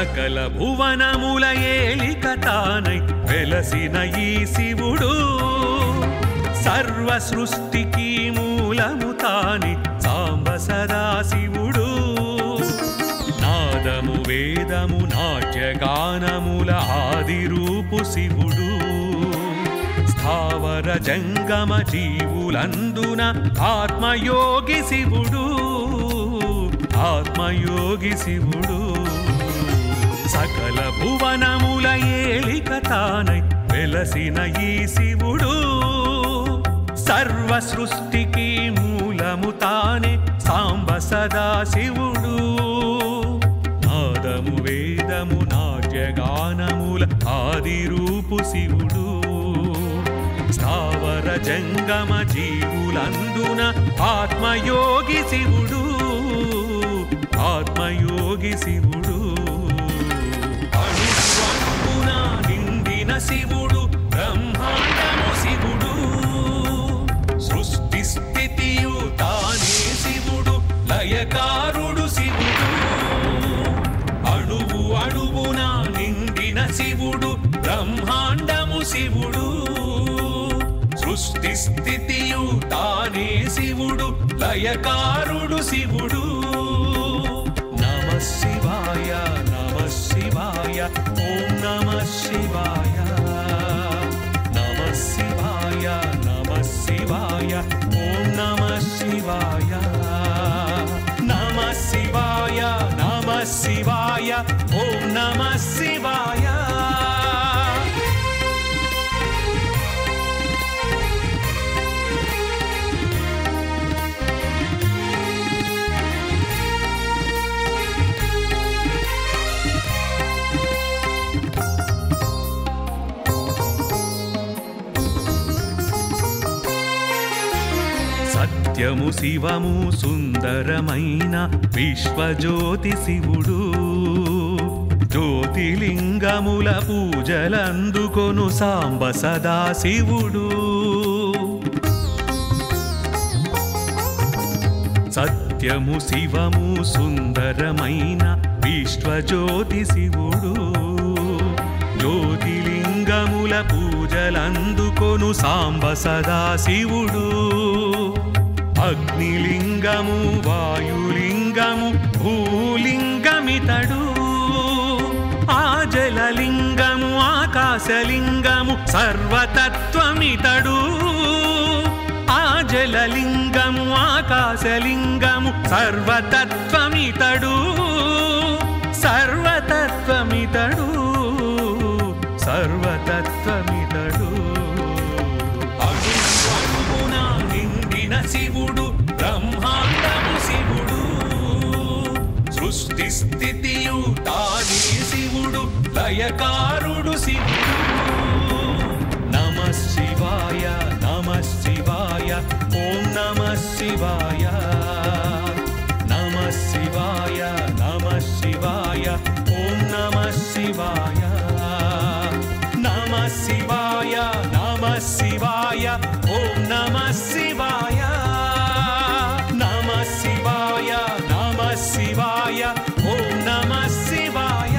సకల భువనముల ఏలిక తానై వెలసిన ఈ శివుడు సర్వ సృష్టికి మూలము తాని సాంబ సదాశివుడు నాదము వేదము నాట్యగానముల ఆది రూపు శివుడు స్థావర జంగమ జీవులందున ఆత్మయోగి శివుడు ఆత్మయోగి శివుడు సకల భువనముల ఏలిక తానై వెలసిన ఈ శివుడు సర్వ సృష్టికి మూలము తానే సాంబ సదాశివుడు నాదము వేదము నాట్యగానముల ఆది రూపు శివుడు స్థావర జంగమ జీవులందున ఆత్మయోగి శివుడు ఆత్మయోగి శివుడు అణువణువున నిండిన శివుడు బ్రహ్మాండము శివుడు సృష్టి స్థితియు తానే శివుడు లయకారుడు శివుడు అణువు అణువున నిండిన శివుడు బ్రహ్మాండము శివుడు సృష్టి స్థితియు తానే శివుడు లయకారుడు శివుడు నమః శివాయ ఓం నమః శివాయ నమః శివాయ ఓం నమః శివాయ నమః శివాయ ఓం నమః శివాయ సత్యము శివము సుందరమైన విశ్వజ్యోతి శివుడు జ్యోతిలింగముల పూజలందుకొను సాంబ సదాశివుడు సత్యము శివము సుందరమైన విశ్వజ్యోతి శివుడు జ్యోతిలింగముల పూజలందుకొను సాంబ సదాశివుడు అగ్నిలింగము వాయులింగము భూలింగమితడు ఆ జలలింగము ఆకాశలింగము సర్వతత్వమితడు ఆ జలలింగము ఆకాశలింగము సర్వతత్వమితడు సర్వతత్వమితడు సర్వతత్వమితడు అణువున నిండిన శివుడు బ్రహ్మాండము శివుడు సృష్టి స్థితియు తానే శివుడు లయకారుడు శివుడు నమః శివాయ ఓం నమః శివాయ నమః శివాయ ఓం నమః శివాయ నమః శివాయ ఓం నమః శివాయ నమః శివాయ ఓం నమః శివాయ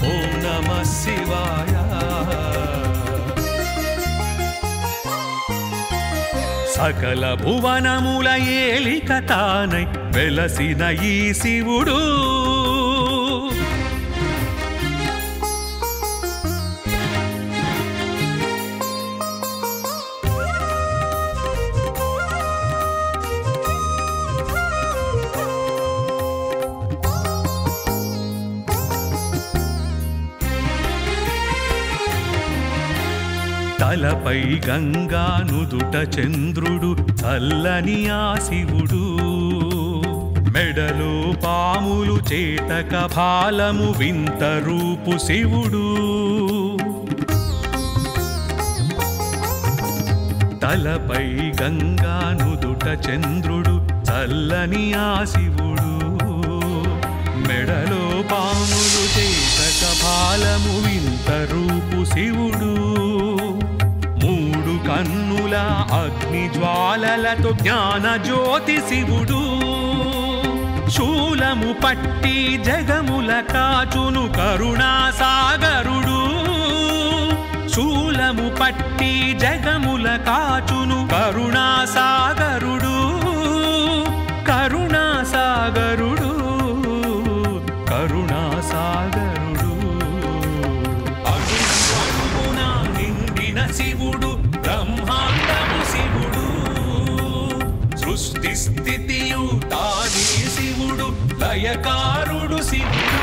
ఓం నమః శివాయ సకల భువనముల ఏలిక తానై వెలసిన ఈ శివుడు తలపై గంగా నుదుట చంద్రుడు చల్లని ఆ శివుడు మెడలో పాములు చేతక భాలము వింత రూపు శివుడు తలపై గంగా నుదుట చంద్రుడు చల్లని ఆ శివుడు మెడలో పాములు చేతక భాలము వింత రూపు శివుడు మూడు కన్నుల అగ్ని జ్వాలలతో జ్ఞాన జ్యోతి శివుడు శూలము పట్టి జగముల కాచును కరుణాసాగరుడు శూలము పట్టి జగముల కాచును కరుణాసాగరుడు కరుణాసాగరుడు కరుణాసాగరుడు అడుగున నిండిన శివుడు బ్రహ్మాండము శివుడు సృష్టి స్థితియు తానే శివుడు లయకారుడు శివుడు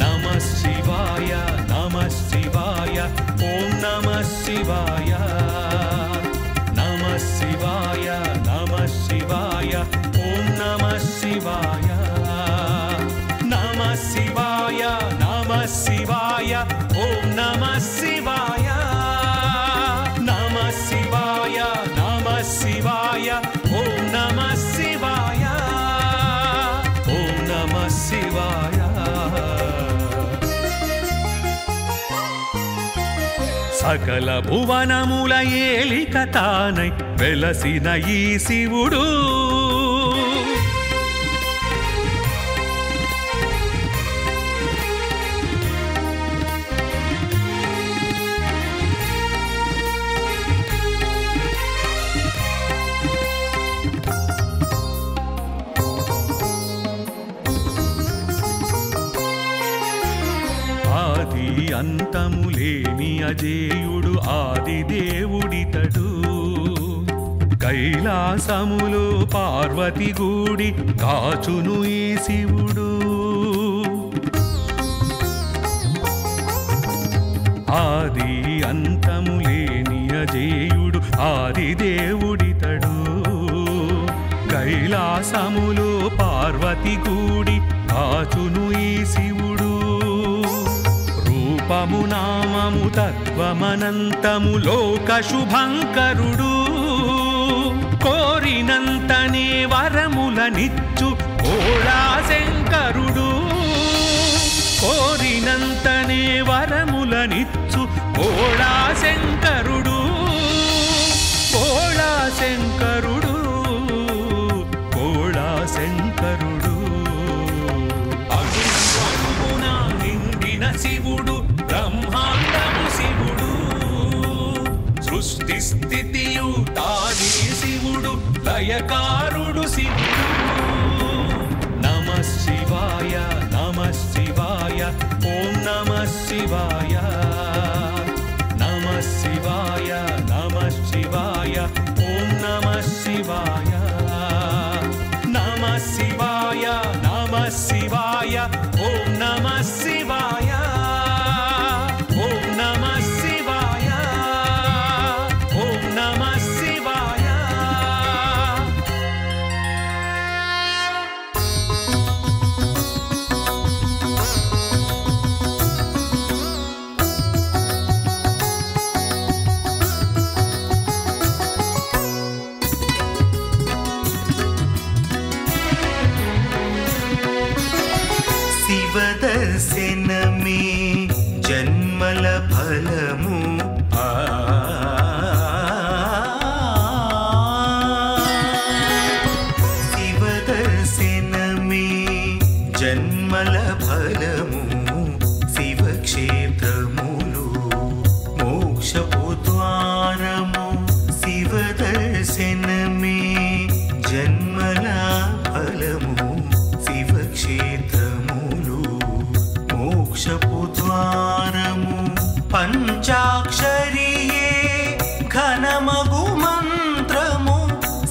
నమః శివాయ నమః శివాయ ఓం నమః శివాయ నమః శివాయ నమః శివాయ ఓం నమః శివాయ నమః శివాయ నమః శివాయ ఓం నమః శివాయ నమః శివాయ నమః శివాయ ఓం నమః శివాయ ఓం నమః శివాయ సకల భువనముల ఏలిక తానై వెలసిన ఈ శివుడు ఆది అంతములేని అజేయుడు ఆది దేవుడితడు కైలాసములో పార్వతి గూడి కాచును ఈ శివుడు ఆది అంతములేని అజేయుడు ఆది దేవుడితడు కైలాసములో పార్వతి గూడి కాచును ఈ శివుడు రూపము నామము తత్వమనంతము లోక శుభంకరుడు కోరినంతనే వరములనిచ్చు భోళా శంకరుడు కోరినంతనే వరములనిచ్చు భోళా శంకరుడు భోళా శంకరుడు భోళా శంకరుడు అడుగున నిండిన శివుడు బ్రహ్మాండము శివుడు సృష్టి స్థితియు తానే శివుడు లయకారుడు శివుడు నమః శివాయ నమః శివాయ ఓం నమః శివాయ నమః శివాయ నమః శివాయ ఓం నమః శివాయ నమః శివాయ నమః శివాయ ఓం నమః శివాయ ఓం నమః శివాయ ఓం నమః శివాయ శివదర్శనమే జన్మల ఫలము శివదర్శనమే జన్మల ఫలము శివక్షేత్రములు మోక్షపు ద్వారము శివదర్శనమే జన్మల ఫలము శివక్షేత్రములు మోక్షపు ద్వారము పంచాక్షరియే ఘనమగు మంత్రము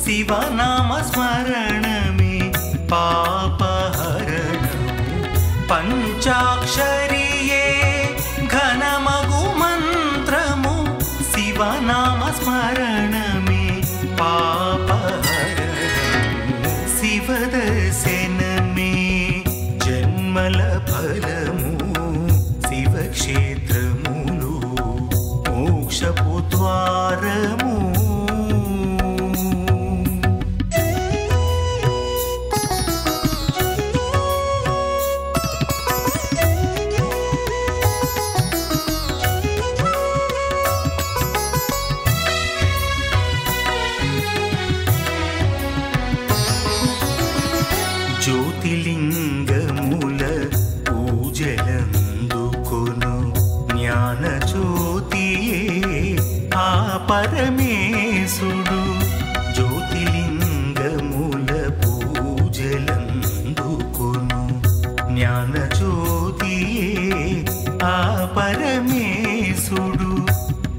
శివనామ స్మరణమే పాపహరణము పంచాక్షరియే ఘనమగు మంత్రము శివనామ స్మరణమే పాపహరణము శివదర్శనమే జన్మల ఫలము శివక్షేత్రములు మోక్షపు ద్వారము జ్యోతియే ఆ పరమేశుడు జ్యోతిలింగముల పూజలందుకొను జ్ఞాన జ్యోతియే ఆ పరమేశుడు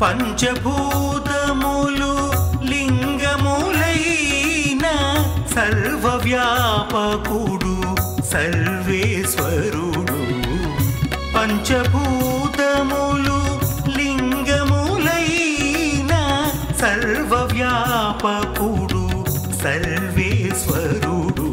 పంచభూతములు లింగములైన సర్వవ్యాపకుడు సర్వేశ్వరుడు పంచభూతములు లింగములైన సర్వవ్యాపకుడు సర్వేశ్వరుడు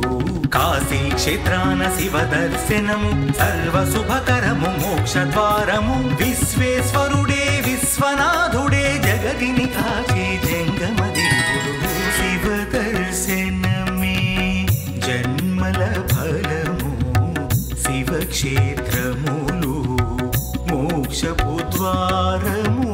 కాశీ క్షేత్రాన శివ దర్శనము సర్వశుభకరము మోక్షద్వారము విశ్వేశ్వరుడే విశ్వనాథుడే జగతిని కాచే జంగమదేవుడు శివ దర్శనమే జన్మల ఫలము శివక్షేత్రములు మోక్షపు ద్వారము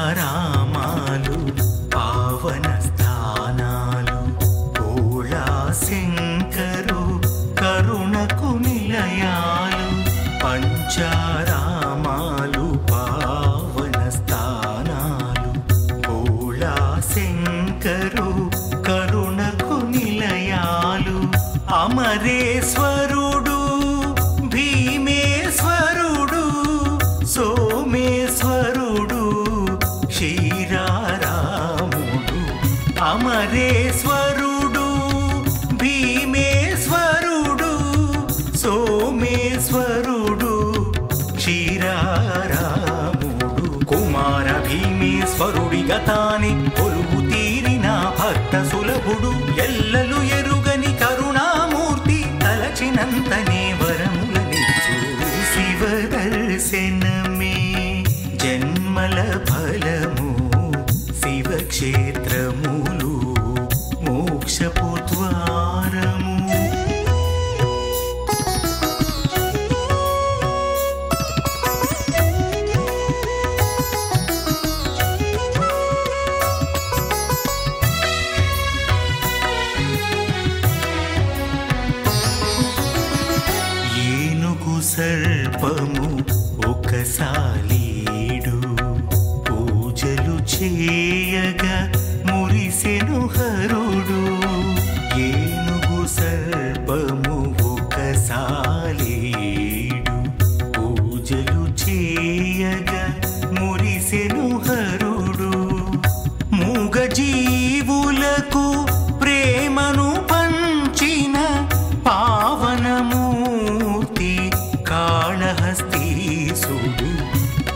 పంచారామాలు పావన స్థానాలు భోళా శంకరు కరుణకు నిలయాలు పంచారామాలు పావన స్థానాలు భోళా శంకరు కరుణకు నిలయాలు అమరేశ్వరుడు భీమేశ్వరుడు సోమేశ్వరుడు క్షీరారాముడు అమరేశ్వరుడు భీమేశ్వరుడు సోమేశ్వరుడు క్షీరారాముడు కుమార భీమేశ్వరుడి గతాని కొలువు తీరిన భక్త సులభుడు ఎల్లలు ఎరుగని కరుణామూర్తి తలచినంతనే వరములనిచ్చు శివ దర్శనమే జన్మల ఫలము శివక్షేత్రములు మోక్షపు ద్వారము ఏనుగు సర్పము ఒకసాలీడు పూజలు చేయగా మురిసెను హరుడు ఏనుగు సర్పము ఒకసాలీడు పూజలు చేయగా మురిసెను హరుడు మూగ జీవులకు ప్రేమను పంచిన పావనమూర్తి కాళహస్తీసుడు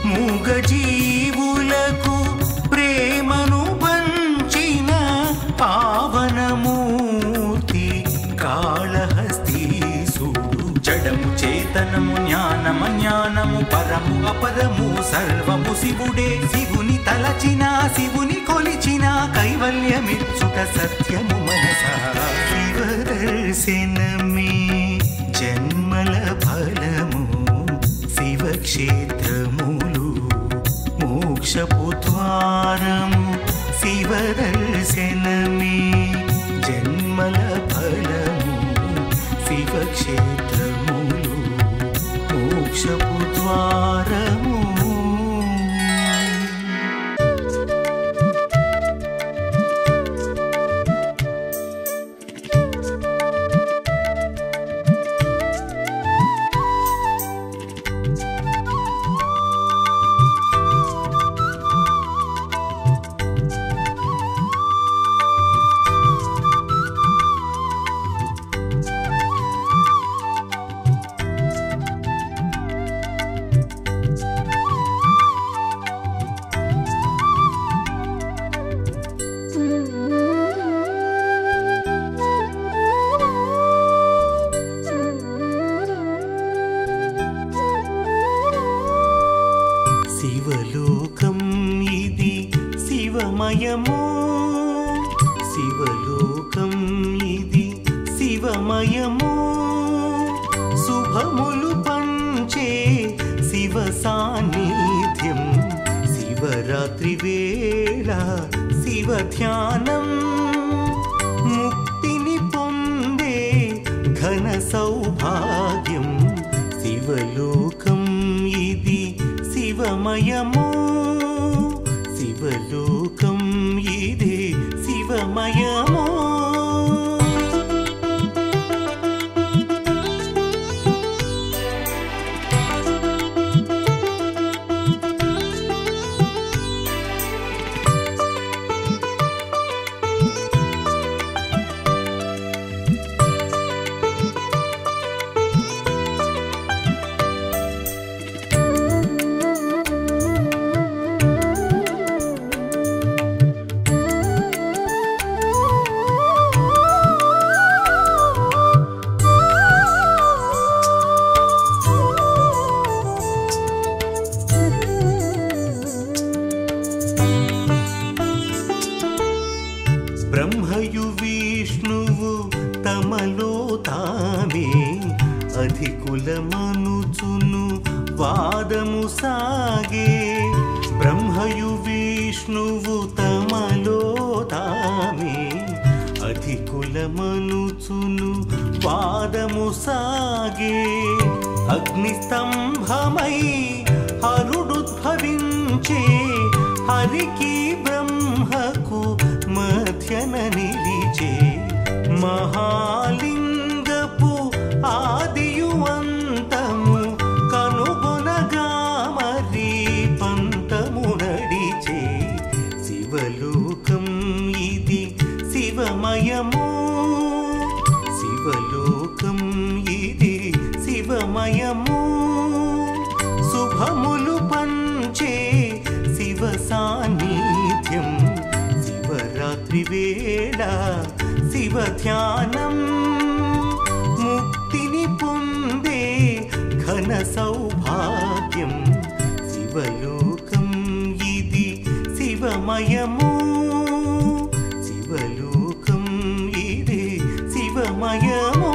మూగ జీవులకు ప్రేమను పంచిన పావనమూర్తి కాళహస్తీసుడు జడము చేతనము జ్ఞానమజ్ఞానము పరము అపరము సర్వము శివుడే శివుని తలచిన శివుని కొలిచిన కైవల్యమిచ్చుట సత్యము మనసా శివ దర్శనమే జన్మల ఫలము శివక్షేత్రములు మోక్షపు ద్వారము శివ దర్శనమే జన్మల ఫలము శివక్షేత్రములు మోక్షపు ద్వారము శివలోకం ఇది శివమయము శివలోకం ఇది శివమయము శుభములు పంచే సాన్నిధ్యం శివరాత్రి వేళ శివ ధ్యానం ముక్తిని పొందే ఘన సౌభాగ్యం శివలోకం ఇది శివమయము శివలోకం ఇది శివమయము బ్రహ్మయు విష్ణువు తమలో తామే అధికులమనుచును వాదము సాగే బ్రహ్మయు విష్ణువు తమలో తామే అధికులమనుచును వాదము సాగే అగ్నిస్తంభమై హరుడుద్భవించే హరికి బ్రహ్మకు మధ్యన నిలిచే మహాలింగపు ఆదియు అంతము కనుగొనగా మరి పంతము నడిచే శివలోకం ఇది శివమయము శివలోకం ఇది శివమయము శుభములు పంచే శివ సాన్నిధ్యం శివరాత్రి వేళ శివ ధ్యానం ముక్తిని పొందే ఘన సౌభాగ్యం శివలోకం ఇది శివమయము శివలోకం ఇది శివమయము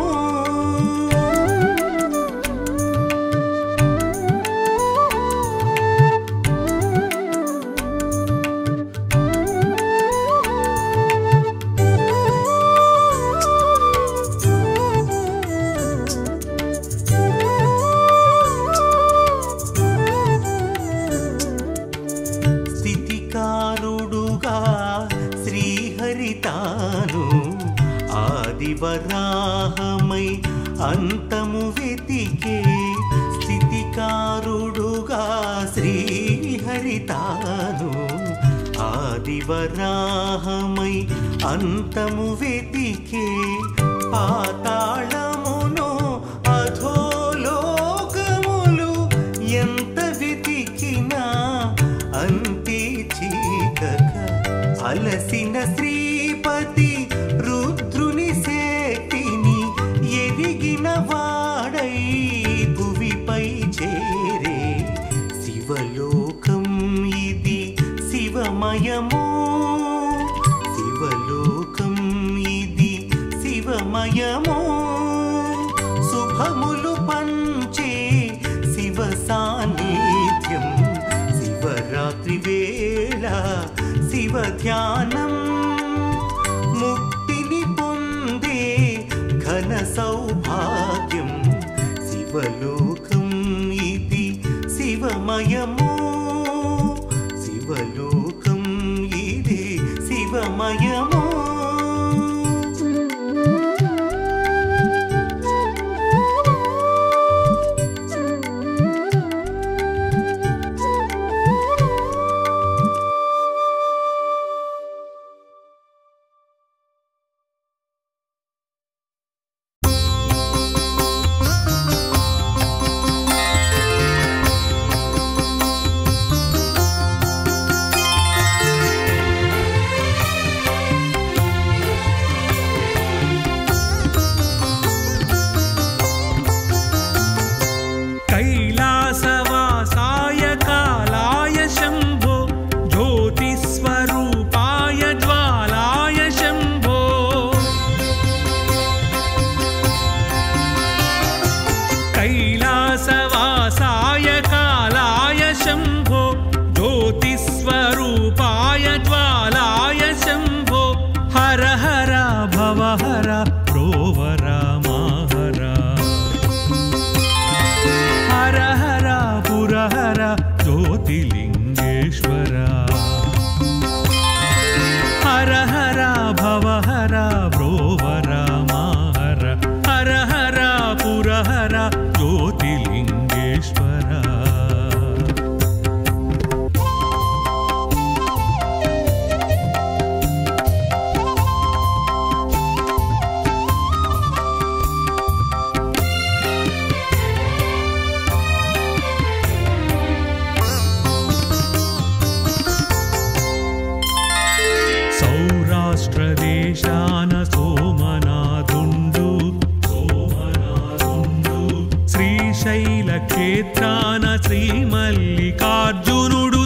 తాను ఆదివరాహమై అంతము వెతికే స్థితికారుడుగా శ్రీహరి తాను ఆదివరాహమై అంతము వెతికే పాతాళమును అధోలోకములు ఎంత వెతికినా అంతే చీకక అలసిన శ్రీపతి రుద్రుని శక్తిని ఎదిగిన వాడై భువిపై చేరే శివలోకం ఇది శివమయము శివలోకం ఇది శివమయము శుభములు పంచే శివ సాన్నిధ్యం శివరాత్రి వేళ శివ ధ్యానం ముక్తిని పొందే ఘన సౌభాగ్యం శివలోకం ఇది శివమయము శివలోకం ఇది శివమయము శ్రీ మల్లికార్జునుడు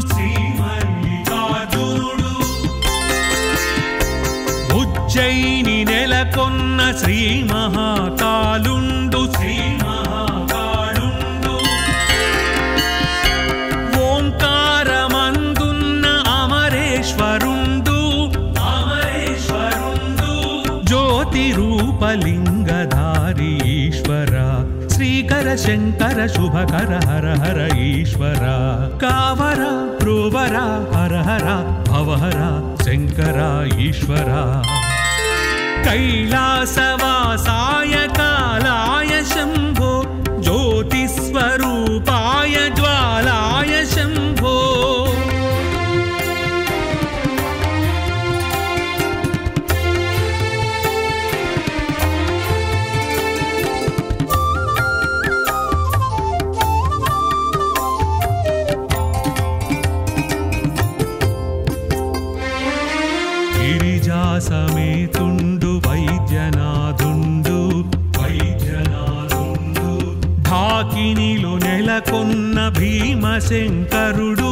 ఉజ్జయిని నెలకొన్న శ్రీ మహాకాలుండు ఓంకారమందున్న అమరేశ్వరుండు జ్యోతి రూపలింగధారి ఈశ్వర శ్రీకర శంకర శుభకర హర హర ఈశ్వర కావర ప్రోవర హర హర భవహర శంకర ఈశ్వర కైలాసవాసాయ కాలాయ శంభో జ్యోతిస్వరూపాయ జ్వాలాయ శంభో గిరిజాసమేతుండు వైద్యనాథుండు ఢాకినిలో నెలకొన్న భీమశంకరుడు